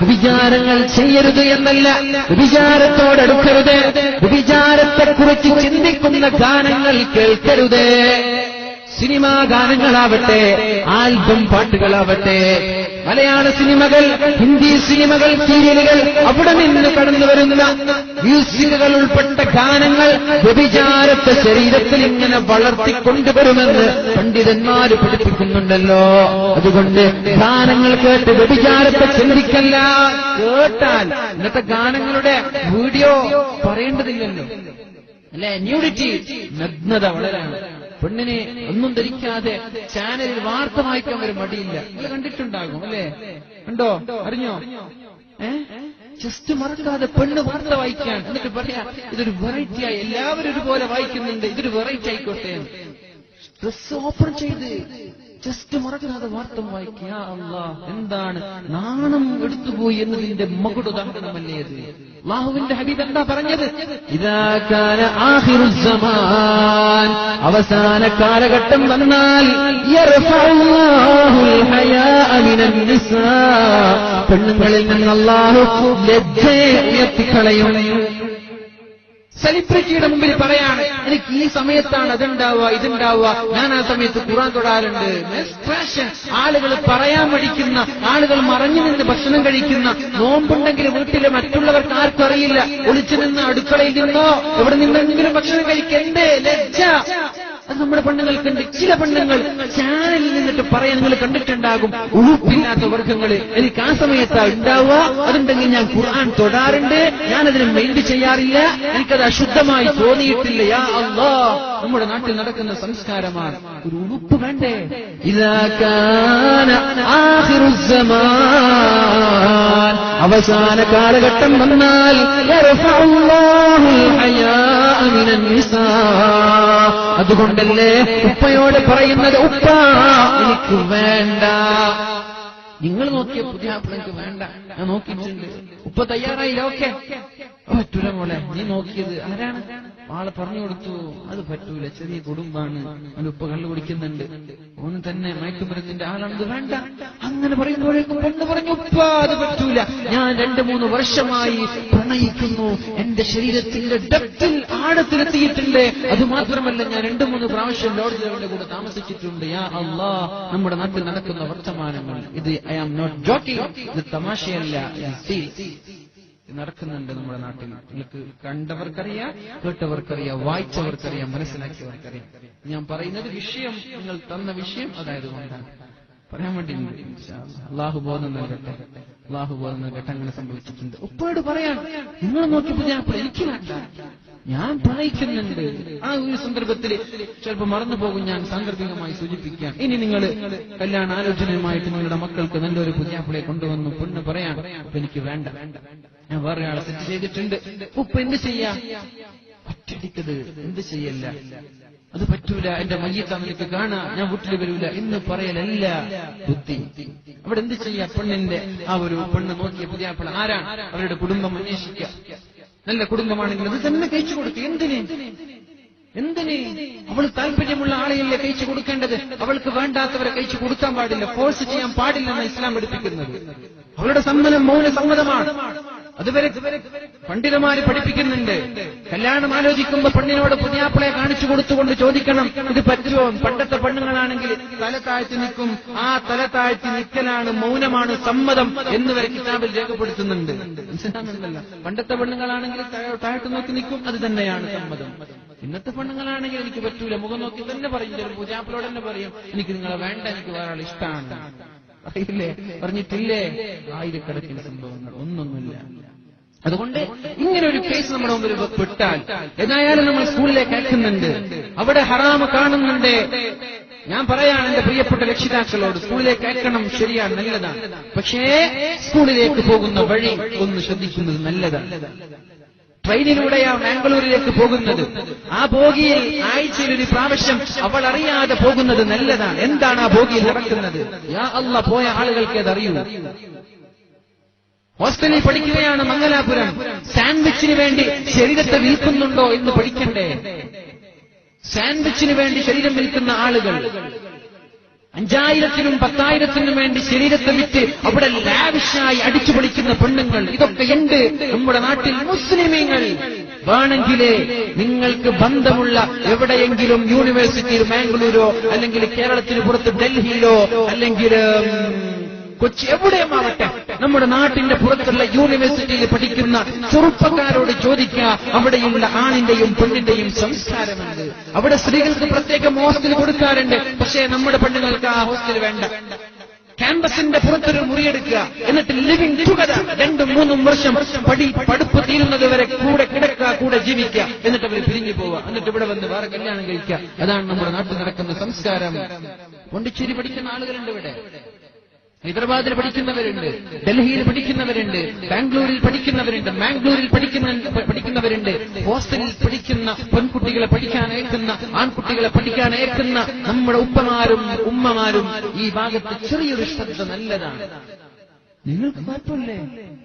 വിചാരങ്ങൾ ചെയ്യരുത് എന്നല്ല, വിചാരത്തോടടുക്കരുത്, വിചാരത്തെക്കുറിച്ച് ചിന്തിക്കുന്ന ഗാനങ്ങൾ കേൾക്കരുത്. സിനിമാ ഗാനങ്ങളാവട്ടെ, ആൽബം പാട്ടുകളാവട്ടെ, മലയാള സിനിമകൾ, ഹിന്ദി സിനിമകൾ, സീരിയലുകൾ, അവിടെ നിന്ന് കടന്നു വരുന്ന മ്യൂസിക്കുകൾ ഉൾപ്പെട്ട ഗാനങ്ങൾ വ്യഭിചാരത്തെ ശരീരത്തിൽ ഇങ്ങനെ വളർത്തിക്കൊണ്ടുവരുമെന്ന് പണ്ഡിതന്മാര് പഠിപ്പിക്കുന്നുണ്ടല്ലോ. അതുകൊണ്ട് ഗാനങ്ങൾ കേട്ട് വ്യഭിചാരത്തെ ചിന്തിക്കല്ല. കേട്ടാൽ ഇന്നത്തെ ഗാനങ്ങളുടെ വീഡിയോ പറയേണ്ടതില്ലല്ലോ, അല്ലെ? ന്യൂഡിറ്റി, നഗ്നത വളരാണ്. പെണ്ണിനെ ഒന്നും ധരിക്കാതെ ചാനലിൽ വാർത്ത വായിക്കാൻ ഒരു മടിയില്ല. നിങ്ങൾ കണ്ടിട്ടുണ്ടാകും, അല്ലേ? കണ്ടോ? അറിഞ്ഞോ? ജസ്റ്റ് മറക്കാതെ പെണ്ണ് വാർത്ത വായിക്കാൻ, എന്നിട്ട് പറയാ ഇതൊരു വെറൈറ്റിയായി, എല്ലാവരും ഒരുപോലെ വായിക്കുന്നുണ്ട്, ഇതൊരു വെറൈറ്റി ആയിക്കോട്ടെ. ഡ്രസ് ഓപ്പൺ ചെയ്ത് ജസ്റ്റ് മറക്കാതെ വാർത്ത വായിക്കുക. അല്ലാഹ്, എന്താണ് നാണം എടുത്തുപോയി എന്നതിന്റെ മകുടുദാഹരണമല്ലേ അത്? അല്ലാഹുവിന്റെ ഹബീബ് എന്താ പറഞ്ഞത്? ഇദാ കാന ആഖിറുസ് സമാൻ, അവസാന കാലഘട്ടം വന്നാൽ യർഫഉല്ലാഹുൽ ഹയാഅ മിനൻ നിസാ, പെണ്ണുങ്ങളിൽ നിന്ന് അല്ലാഹു ലജ്ജയെ ഉയർത്തിക്കളയും. സെലിബ്രിറ്റിയുടെ മുമ്പിൽ പറയാണ്, എനിക്ക് ഈ സമയത്താണ് അതുണ്ടാവുക, ഇതുണ്ടാവുക, ഞാൻ ആ സമയത്ത് ഖുർആൻ തൊടാറുണ്ട്. ഫാഷൻ. ആളുകൾ പറയാൻ മടിക്കുന്ന, ആളുകൾ മറഞ്ഞു നിന്ന് ഭക്ഷണം കഴിക്കുന്ന, നോമ്പുണ്ടെങ്കിൽ വീട്ടിലെ മറ്റുള്ളവർക്ക് ആർക്കും അറിയില്ല, ഒളിച്ചു നിന്ന് അടുക്കളയിൽ നിന്നോ എവിടെ നിന്നെങ്കിലും ഭക്ഷണം കഴിക്കണ്ടേ, ലജ്ജ. അത് നമ്മുടെ പെണ്ണുങ്ങൾക്കുണ്ട്. ചില പെണ്ണുങ്ങൾ ചാനലിൽ നിന്നിട്ട് പറയാൻ നിങ്ങൾ കണ്ടിട്ടുണ്ടാകും, ഉളുപ്പില്ലാത്ത വർഗങ്ങള്, എനിക്ക് ആ സമയത്താ ഉണ്ടാവുക, അതുണ്ടെങ്കിൽ ഞാൻ ഖുർആൻ തൊടാറുണ്ട്, ഞാനതിന് മൈൻഡ് ചെയ്യാറില്ല, എനിക്കത് അശുദ്ധമായി തോന്നിയിട്ടില്ല. യാ അല്ലാഹ്, നമ്മുടെ നാട്ടിൽ നടക്കുന്ന സംസ്കാരമാണ്. ഒരു ഉളുപ്പ് വേണ്ടേ? ഇദാ കാന ആഖിറുസ് സമാൻ, അവസാന കാലഘട്ടം വന്നാൽ യർഫഉല്ലാഹുൽ ഹയാഅ മിനൻ നിസാ, അതുകൊണ്ടല്ലേ ഉപ്പയോട് പറയുന്നത്, ഉപ്പ എനിക്ക് വേണ്ട. നിങ്ങൾ നോക്കിയ പുതിയാപ്പിള എനിക്ക് വേണ്ട, ഞാൻ നോക്കിയിട്ടുണ്ട്. ഉപ്പ തയ്യാറായില്ല, ഓക്കെ, പറ്റൂല മോളെ, നീ നോക്കിയത് ആരാണ്? ആളെ പറഞ്ഞു കൊടുത്തു, അത് പറ്റൂല, ചെറിയ കുടുംബാണ്, അവന്റെ ഉപ്പ കള്ളു കുടിക്കുന്നുണ്ട്, ഓന് തന്നെ മയക്കുമരുന്നിന്റെ ആളാണത്, വേണ്ട. അങ്ങനെ പറയുമ്പോഴേക്കും പെണ്ണ് പറഞ്ഞു, ഉപ്പ അത് പറ്റൂല, ഞാൻ 2-3 വർഷമായി പ്രണയിക്കുന്നു, എന്റെ ശരീരത്തിന്റെ ഡെപ്തിൽ, ആഴത്തിലെത്തിയിട്ടുണ്ട്, അതുമാത്രമല്ല ഞാൻ 2-3 പ്രാവശ്യം ലോഡ്ജിന്റെ കൂടെ താമസിച്ചിട്ടുണ്ട്. യാ അല്ലാഹ്, നമ്മുടെ നാട്ടിൽ നടക്കുന്ന വർത്തമാനങ്ങൾ ഇത്, ഐ ആം നോട്ട് ജോക്കിംഗ്, ഇത് തമാശയല്ല, നടക്കുന്നുണ്ട് നമ്മുടെ നാട്ടിൽ. നിങ്ങൾക്ക് കണ്ടവർക്കറിയാം, കേട്ടവർക്കറിയാം, വായിച്ചവർക്കറിയാം, മനസ്സിലാക്കിയവർക്കറിയാം. ഞാൻ പറയുന്നത് വിഷയം, നിങ്ങൾ തന്ന വിഷയം അതായതുകൊണ്ടാണ് പറയാൻ വേണ്ടി. അല്ലാഹു ബോധം നൽകട്ടെ, അല്ലാഹു ബോധം നൽകട്ടെ. അങ്ങനെ സംഭവിച്ചിട്ടുണ്ട്. ഉപ്പയോട് പറയാൻ, നിങ്ങൾ നോക്കി പുതിയാപ്പിള എനിക്ക് വേണ്ട, ഞാൻ പ്രണയിക്കുന്നുണ്ട്. ആ ഒരു സന്ദർഭത്തിൽ ചിലപ്പോൾ മറന്നു പോകും, ഞാൻ സാന്ദർഭികമായി സൂചിപ്പിക്കാം. ഇനി നിങ്ങൾ കല്യാണ ആലോചനയുമായിട്ട് നിങ്ങളുടെ മക്കൾക്ക് നല്ലൊരു പുതിയാപ്പിളയെ കൊണ്ടുവന്നു, പെണ്ണ് പറയാൻ എനിക്ക് വേണ്ട, ഞാൻ വേറെ ആളെ സെറ്റ് ചെയ്തിട്ടുണ്ട്, ഉപ്പ എന്ത് ചെയ്യാ? ഒറ്റടിക്കത് എന്ത് ചെയ്യല്ല, അത് പറ്റൂല, എന്റെ മയ്യത്താണ് എനിക്ക് കാണാ, ഞാൻ വീട്ടിൽ വരൂല എന്ന് പറയലല്ല ബുദ്ധി. അവിടെ എന്ത് ചെയ്യാ? പെണ്ണിന്റെ ആ ഒരു പെണ്ണ് നോക്കിയ പുതിയാപ്പിള ആരാണ്, അവരുടെ കുടുംബം അന്വേഷിക്കുക. നല്ല കുടുംബമാണെങ്കിൽ അത് തന്നെ കഴിച്ചു കൊടുക്കുക. എന്തിന് അവൾ താല്പര്യമുള്ള ആളെയല്ലേ കഴിച്ചു കൊടുക്കേണ്ടത്? അവൾക്ക് വേണ്ടാത്തവരെ കഴിച്ചു കൊടുക്കാൻ പാടില്ല, ഫോഴ്സ് ചെയ്യാൻ പാടില്ലെന്ന് ഇസ്ലാം പഠിപ്പിക്കുന്നത്. അവളുടെ സമ്മതം മൗനസമ്മതമാണ്. അതുവരെ പണ്ഡിതന്മാര് പഠിപ്പിക്കുന്നുണ്ട്. കല്യാണം ആലോചിക്കുമ്പോ പെണ്ണിനോട് പുതിയാപ്പിളയെ കാണിച്ചു കൊടുത്തുകൊണ്ട് ചോദിക്കണം, ഇത് പറ്റുമോ? പണ്ടത്തെ പെണ്ണുങ്ങളാണെങ്കിൽ തല താഴ്ത്തി നിൽക്കും, ആ തല താഴ്ത്തി നിൽക്കലാണ്, മൗനമാണ് സമ്മതം എന്ന് വരെ കിതാബിൽ രേഖപ്പെടുത്തുന്നുണ്ട്. മനസ്സിലാകുന്നില്ല? പണ്ടത്തെ പെണ്ണുങ്ങളാണെങ്കിൽ താഴ്ത്തു നോക്കി നിൽക്കും, അത് തന്നെയാണ് സമ്മതം. ഇന്നത്തെ പെണ്ണുങ്ങളാണെങ്കിൽ എനിക്ക് പറ്റൂല, മുഖം നോക്കി തന്നെ പറയും, പുതിയാപ്പിളോട് തന്നെ പറയും, എനിക്ക് നിങ്ങളെ വേണ്ട, എനിക്ക് വേറെ ആൾ ഇഷ്ടമാണ്. അറിയില്ലേ? പറഞ്ഞിട്ടില്ലേ? ആയിരക്കണക്കിന് സംഭവങ്ങൾ, ഒന്നൊന്നുമില്ല. അതുകൊണ്ട് ഇങ്ങനെ ഒരു കേസ് നമ്മുടെ മുമ്പിൽ പെട്ടാൽ ഏതായാലും നമ്മൾ സ്കൂളിലേക്ക് അയക്കുന്നുണ്ട്, അവിടെ ഹറാമ് കാണുന്നുണ്ട്. ഞാൻ പറയാണ് എന്റെ പ്രിയപ്പെട്ട രക്ഷിതാക്കളോട്, സ്കൂളിലേക്ക് അയക്കണം, ശരിയാണ്, നല്ലതാണ്. പക്ഷേ സ്കൂളിലേക്ക് പോകുന്ന വഴി ഒന്ന് ശ്രദ്ധിക്കുന്നത് നല്ലതാണ്. ട്രെയിനിലൂടെയാണ് ബാംഗ്ലൂരിലേക്ക് പോകുന്നത്. ആ ബോഗിയിൽ ആഴ്ചയിൽ ഒരു പ്രാവശ്യം അവൾ അറിയാതെ പോകുന്നത് നല്ലതാണ്. എന്താണ് ആ ബോഗിയിൽ നടക്കുന്നത്? യാ അല്ലാഹ്, പോയ ആളുകൾക്ക് അതറിയൂ. ഹോസ്റ്റലിൽ പഠിക്കുകയാണ് മംഗലാപുരം, സാൻഡ്വിച്ചിന് വേണ്ടി ശരീരത്തെ വിൽക്കുന്നുണ്ടോ എന്ന് പഠിക്കണ്ടേ? സാൻഡ്വിച്ചിന് വേണ്ടി ശരീരം വിൽക്കുന്ന ആളുകൾ, 5000-നും 10,000-നും വേണ്ടി ശരീരത്തെ വിറ്റ് അവിടെ ലാവിഷായി അടിച്ചു പൊളിക്കുന്ന പെണ്ണുങ്ങൾ, ഇതൊക്കെ ഉണ്ട് നമ്മുടെ നാട്ടിൽ. മുസ്ലിമീങ്ങൾ വേണമെങ്കിലേ നിങ്ങൾക്ക് ബന്ധമുള്ള എവിടെയെങ്കിലും യൂണിവേഴ്സിറ്റിയിൽ ബാംഗ്ലൂരോ അല്ലെങ്കിൽ കേരളത്തിന് പുറത്ത് ഡൽഹിയിലോ അല്ലെങ്കിൽ കൊച്ചി എവിടെയുമാവട്ടെ, നമ്മുടെ നാട്ടിന്റെ പുറത്തുള്ള യൂണിവേഴ്സിറ്റിയിൽ പഠിക്കുന്ന ചെറുപ്പക്കാരോട് ചോദിക്കുക, അവിടെയുള്ള ആണിന്റെയും പെണ്ണിന്റെയും സംസ്കാരമുണ്ട്. അവിടെ സ്ത്രീകൾക്ക് പ്രത്യേകം ഹോസ്റ്റൽ കൊടുക്കാറുണ്ട്. പക്ഷേ നമ്മുടെ പെണ്ണുങ്ങൾക്ക് ആ ഹോസ്റ്റൽ വേണ്ട. ക്യാമ്പസിന്റെ പുറത്തൊരു മുറിയെടുക്കുക, എന്നിട്ട് ലിവിംഗ് ടുഗദർ 2-3 വർഷം പഠിപ്പ് തീരുന്നത് വരെ കൂടെ കിടക്കുക, കൂടെ ജീവിക്കുക, എന്നിട്ട് അവർ പിരിഞ്ഞു പോവുക, എന്നിട്ട് ഇവിടെ വന്ന് വേറെ കല്യാണം കഴിക്കുക. അതാണ് നമ്മുടെ നാട്ടിൽ നടക്കുന്ന സംസ്കാരം. പോണ്ടിച്ചേരി പഠിക്കുന്ന ആളുകളുണ്ട്, ഇവിടെ ഹൈദരാബാദിൽ പഠിക്കുന്നവരുണ്ട്, ഡൽഹിയിൽ പഠിക്കുന്നവരുണ്ട്, ബാംഗ്ലൂരിൽ പഠിക്കുന്നവരുണ്ട്, മാംഗ്ലൂരിൽ പഠിക്കുന്നവരുണ്ട്. ഹോസ്റ്റലിൽ പഠിക്കുന്ന പെൺകുട്ടികളെ പഠിക്കാനയക്കുന്ന, ആൺകുട്ടികളെ പഠിക്കാനയക്കുന്ന നമ്മുടെ ഉപ്പമാരും ഉമ്മമാരും ഈ ഭാഗത്ത് ചെറിയൊരു ശ്രദ്ധ നല്ലതാണ്. നിങ്ങൾക്ക് കുഴപ്പമില്ലേ?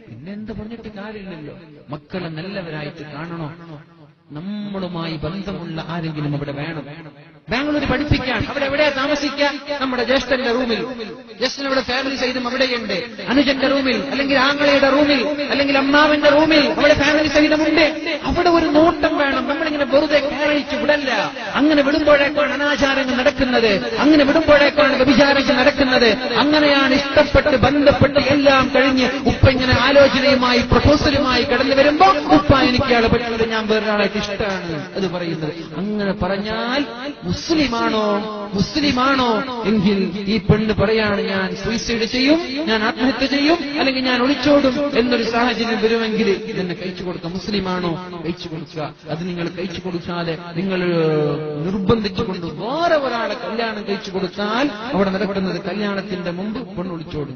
പിന്നെ എന്താ പറഞ്ഞിട്ട് കാര്യമില്ലല്ലോ. മക്കളെ നല്ലവരായിട്ട് കാണണോ? നമ്മളുമായി ബന്ധമുള്ള ആരെങ്കിലും അവിടെ വേണം. ബാംഗ്ലൂരിൽ പഠിപ്പിക്കാൻ അവിടെ എവിടെയാ താമസിക്കാൻ? നമ്മുടെ ജ്യേഷ്ഠന്റെ റൂമിൽ. ജ്യേഷ്ഠൻ അവിടെ ഫാമിലി സഹിതം അവിടെയുണ്ട്. അനുജന്റെ റൂമിൽ, അല്ലെങ്കിൽ ആങ്ങളയുടെ റൂമിൽ, അല്ലെങ്കിൽ അമ്മാവന്റെ റൂമിൽ അവിടെ ഫാമിലി സഹിതമുണ്ട്. അവിടെ ഒരു നോട്ടം വേണം. നമ്മളിങ്ങനെ വെറുതെ കയറിച്ച് വിടല്ല. അങ്ങനെ വിടുമ്പോഴേക്കാണ് അനാചാരങ്ങൾ നടക്കുന്നത്, അങ്ങനെ വിടുമ്പോഴേക്കാണ് വ്യഭിചാരങ്ങൾ നടക്കുന്നത്. അങ്ങനെയാണ് ഇഷ്ടപ്പെട്ട് ബന്ധപ്പെട്ട് എല്ലാം കഴിഞ്ഞ് ഉപ്പ ഇങ്ങനെ ആലോചനയുമായി പ്രപ്പോസലുമായി കടന്നു വരുമ്പോ, ഉപ്പ എനിക്കാളെ പറ്റുന്നത്, ഞാൻ വേറൊരാളായിട്ട് ഇഷ്ടമാണ് അത് പറയുന്നത്. അങ്ങനെ പറഞ്ഞാൽ മുസ്ലിമാണോ എങ്കിൽ ഈ പെണ്ണ് പറയാണ്, ഞാൻ സൂയിസൈഡ് ചെയ്യും, ഞാൻ ആത്മഹത്യ ചെയ്യും, അല്ലെങ്കിൽ ഞാൻ ഒളിച്ചോടും എന്നൊരു സാഹചര്യം വരുമെങ്കിൽ ഇതെന്നെ കഴിച്ചു കൊടുക്കുക. മുസ്ലിമാണോ? കഴിച്ചു കൊടുക്കുക. അത് നിങ്ങൾ കഴിച്ചു കൊടുക്കാതെ നിങ്ങൾ നിർബന്ധിച്ചുകൊണ്ട് വേറെ ഒരാളെ കല്യാണം കഴിച്ചു കൊടുത്താൽ അവിടെ നടക്കുന്നത് കല്യാണത്തിന്റെ മുമ്പ് പെണ്ണൊളിച്ചോടും.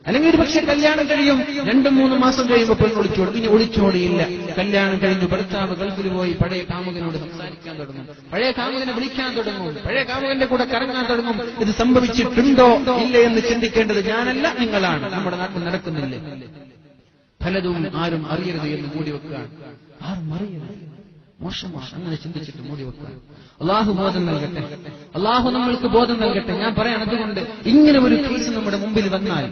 അല്ലെങ്കിൽ ഒരു പക്ഷേ കല്യാണം കഴിയും, 2-3 മാസം കഴിയുമ്പോൾ പെണ്ണൊളിച്ചോടും. ഇനി ഒളിച്ചോടിയില്ല, കല്യാണം കഴിഞ്ഞു, ഭർത്താവ് ഗൾഫിൽ പോയി പഴയ കാമുകനോട് സംസാരിക്കാൻ തുടങ്ങും, പഴയ കാമുകനെ വിളിക്കാൻ തുടങ്ങും, പഴയ കാമുകന്റെ കൂടെ കറങ്ങാൻ തുടങ്ങും. ഇത് സംഭവിച്ചിട്ടുണ്ടോ ഇല്ലേ എന്ന് ചിന്തിക്കേണ്ടത് ഞാനല്ല, നിങ്ങളാണ്. നമ്മുടെ നാട്ടിൽ നടക്കുന്നില്ലേ? പലതും ആരും അറിയരുത് എന്ന് മൂടി വെക്കുകയാണ്. ആരും അറിയരുത്, മോശമാണ്. അങ്ങനെ ചിന്തിച്ചിട്ട് മൂടി വെക്കുക. അള്ളാഹു ബോധം നൽകട്ടെ, അള്ളാഹു നമ്മൾക്ക് ബോധം നൽകട്ടെ. ഞാൻ പറയാൻ, അതുകൊണ്ട് ഇങ്ങനെ ഒരു കേസ് നമ്മുടെ മുമ്പിൽ വന്നാൽ,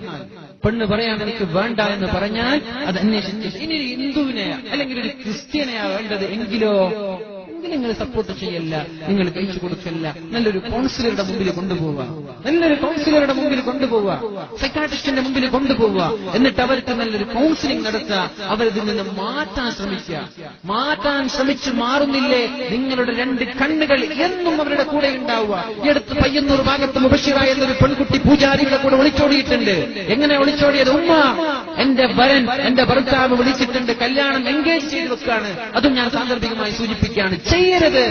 പെണ്ണ് പറയാൻ എനിക്ക് വേണ്ട എന്ന് പറഞ്ഞാൽ അത് അന്വേഷിച്ച് ഇനി ഒരു ഹിന്ദുവിനെയാ അല്ലെങ്കിൽ ഒരു ക്രിസ്ത്യനെയാ വേണ്ടത് എങ്കിലോ നിങ്ങൾ സപ്പോർട്ട് ചെയ്യല്ല, നിങ്ങൾ കഴിച്ചു കൊടുക്കല്ല. നല്ലൊരു കൗൺസിലറുടെ മുമ്പിൽ കൊണ്ടുപോവുക, നല്ലൊരു കൗൺസിലറുടെ മുമ്പിൽ കൊണ്ടുപോവുക, സൈക്കാട്രിസ്റ്റിന്റെ മുമ്പിൽ കൊണ്ടുപോവുക. എന്നിട്ട് അവർക്ക് നല്ലൊരു കൗൺസിലിംഗ് നടത്തുക. അവരിതിൽ നിന്ന് മാറ്റാൻ ശ്രമിക്കുക. മാറ്റാൻ ശ്രമിച്ച് മാറുന്നില്ലേ, നിങ്ങളുടെ 2 കണ്ണുകൾ എന്നും അവരുടെ കൂടെ ഉണ്ടാവുക. ഈ അടുത്ത് പയ്യന്നൂർ ഭാഗത്ത് മുബഷിറ എന്നൊരു പെൺകുട്ടി പൂജാരിയുടെ കൂടെ ഒളിച്ചോടിയിട്ടുണ്ട്. എങ്ങനെ ഒളിച്ചോടിയത്? ഉമ്മ, എന്റെ വരൻ, എന്റെ ഭർത്താവ് വിളിച്ചിട്ടുണ്ട്, കല്യാണം എൻഗേജ് ചെയ്ത് വെക്കാണ്. അതും ഞാൻ സാന്ദർഭികമായി സൂചിപ്പിക്കുകയാണ്. ചെയ്യരുത്.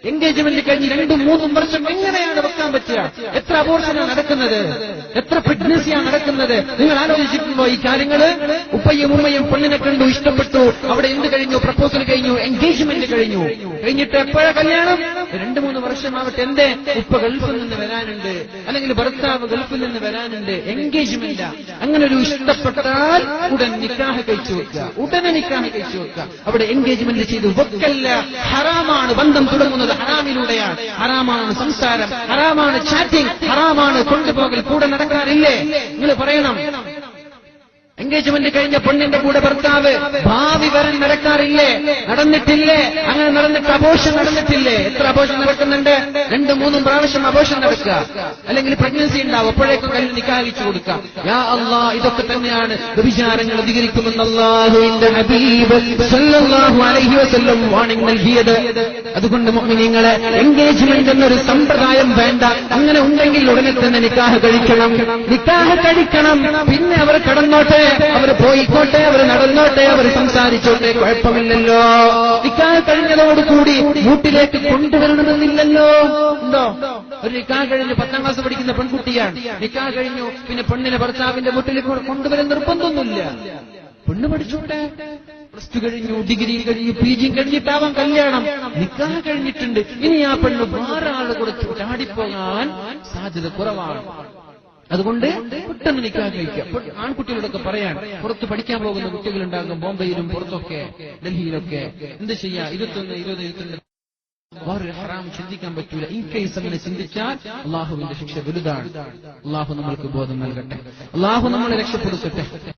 എൻഗേജ്മെന്റ് കഴിഞ്ഞ് 2-3 വർഷം എങ്ങനെയാണ് വെക്കാൻ പറ്റുക? എത്ര അബോർഷനാണ് നടക്കുന്നത്, എത്ര പ്രഗ്നൻസിയാണ് നടക്കുന്നത്? നിങ്ങൾ ആലോചിച്ചിട്ടുണ്ടോ ഈ കാര്യങ്ങള്? ഉപ്പയും ഉമ്മയും പെണ്ണിനെ കണ്ടു, ഇഷ്ടപ്പെട്ടു, അവിടെ എന്ത് കഴിഞ്ഞു? പ്രപ്പോസൽ കഴിഞ്ഞു, എൻഗേജ്മെന്റ് കഴിഞ്ഞു. കഴിഞ്ഞിട്ട് എപ്പോഴാ കല്യാണം? 2-3 വർഷമാവട്ടെ. എന്തേ? ഉപ്പ ഗൾഫിൽ നിന്ന് വരാനുണ്ട്, അല്ലെങ്കിൽ ഭർത്താവ് ഗൾഫിൽ നിന്ന് വരാനുണ്ട്, എൻഗേജ്മെന്റ്. അങ്ങനെ ഒരു ഇഷ്ടപ്പെട്ടാൽ ഉടൻ നിക്കാഹ് കഴിച്ചു വെക്കുക, ഉടനെ നിക്കാഹ് കഴിച്ചു വെക്കുക. അവിടെ എൻഗേജ്മെന്റ് ചെയ്ത് വെക്കല്ല. ഹറാമാണ്. ബന്ധം തുടങ്ങുന്നത് ഹറാമിലൂടെയാണ്. ഹറാമാണ് സംസാരം, ഹറാമാണ് ചാറ്റിംഗ്, ഹറാമാണ് കൊണ്ടുപോകൽ. കൂടെ നടക്കാറില്ലേ? നിങ്ങൾ പറയണം. എൻഗേജ്മെന്റ് കഴിഞ്ഞ പെണ്ണിന്റെ കൂടെ ഭർത്താവ് ഭാവി വരൻ നടക്കാറില്ലേ? നടന്നിട്ടില്ലേ? അങ്ങനെ നടന്നിട്ട് അബോർഷൻ നടന്നിട്ടില്ലേ? എത്ര അബോർഷൻ നടക്കുന്നുണ്ട്? 2-3 പ്രാവശ്യം അബോർഷൻ നടക്കുക, അല്ലെങ്കിൽ പ്രഗ്നൻസി ഉണ്ടാവും. അപ്പോഴേക്കും കല്ല് നിക്കാഹിച്ചു കൊടുക്കുക. യാ അല്ലാഹ്, ഇതൊക്കെ തന്നെയാണ് വ്യഭിചാരങ്ങൾ അധികരിക്കുമെന്ന് അല്ലാഹുവിന്റെ ഹബീബ് സല്ലല്ലാഹു അലൈഹി വസല്ലം വാണിംഗ് നൽകിയത്. അതുകൊണ്ട് മുഅ്മിനീങ്ങളെ, എൻഗേജ്മെന്റ് എന്നൊരു സമ്പ്രദായം വേണ്ട. അങ്ങനെ ഉണ്ടെങ്കിൽ ഉടനെ തന്നെ നിക്കാഹ് കഴിക്കണം, നിക്കാഹ് കഴിക്കണം. പിന്നെ അവർ കടന്നോട്ടെ, അവർ പോയിക്കോട്ടെ, അവർ നടന്നോട്ടെ, അവർ സംസാരിച്ചോട്ടെ, കുഴപ്പമില്ലല്ലോ. നിക്കാഹ് കഴിഞ്ഞതോടുകൂടി വീട്ടിലേക്ക് കൊണ്ടുവരണമെന്നില്ലല്ലോ. ഉണ്ടോ? ഒരു നിക്കാഹ് കഴിഞ്ഞ് 10ാം ക്ലാസ് പഠിക്കുന്ന പെൺകുട്ടിയാണ്, നിക്കാഹ് കഴിഞ്ഞു, പിന്നെ പെണ്ണിനെ ഭർത്താവിന്റെ വീട്ടിലേക്ക് കൊണ്ടുവരാൻ നിർബന്ധമൊന്നുമില്ല. പെണ്ണ് പഠിച്ചോട്ടെ, പ്ലസ് 2 കഴിഞ്ഞു, ഡിഗ്രി കഴിഞ്ഞു, PG കഴിഞ്ഞിട്ടാവാം കല്യാണം. നിക്കാഹ് കഴിഞ്ഞിട്ടുണ്ട്. ഇനി ആ പെണ്ണ് വേറെ ആളുടെ കൂടെ ചാടിപ്പോകാൻ സാധ്യത കുറവാണ്. അതുകൊണ്ട് പെട്ടെന്ന് നിക്കാഹ് കഴിക്കുക. ആൺകുട്ടികളോടൊക്കെ പറയാൻ, പുറത്ത് പഠിക്കാൻ പോകുന്ന കുട്ടികളുണ്ടാകും, ബോംബെയിലും പുറത്തൊക്കെ, ഡൽഹിയിലൊക്കെ. എന്ത് ചെയ്യാ? 21, 20, 22 വേറൊരു ഹറാം ചിന്തിക്കാൻ പറ്റൂല. ഇൻ കേസ് അങ്ങനെ ചിന്തിച്ചാൽ അള്ളാഹുവിന്റെ ശിക്ഷ വലുതാണ്. അള്ളാഹു നമ്മൾക്ക് ബോധം നൽകട്ടെ, അള്ളാഹു നമ്മളെ രക്ഷപ്പെടുത്തട്ടെ.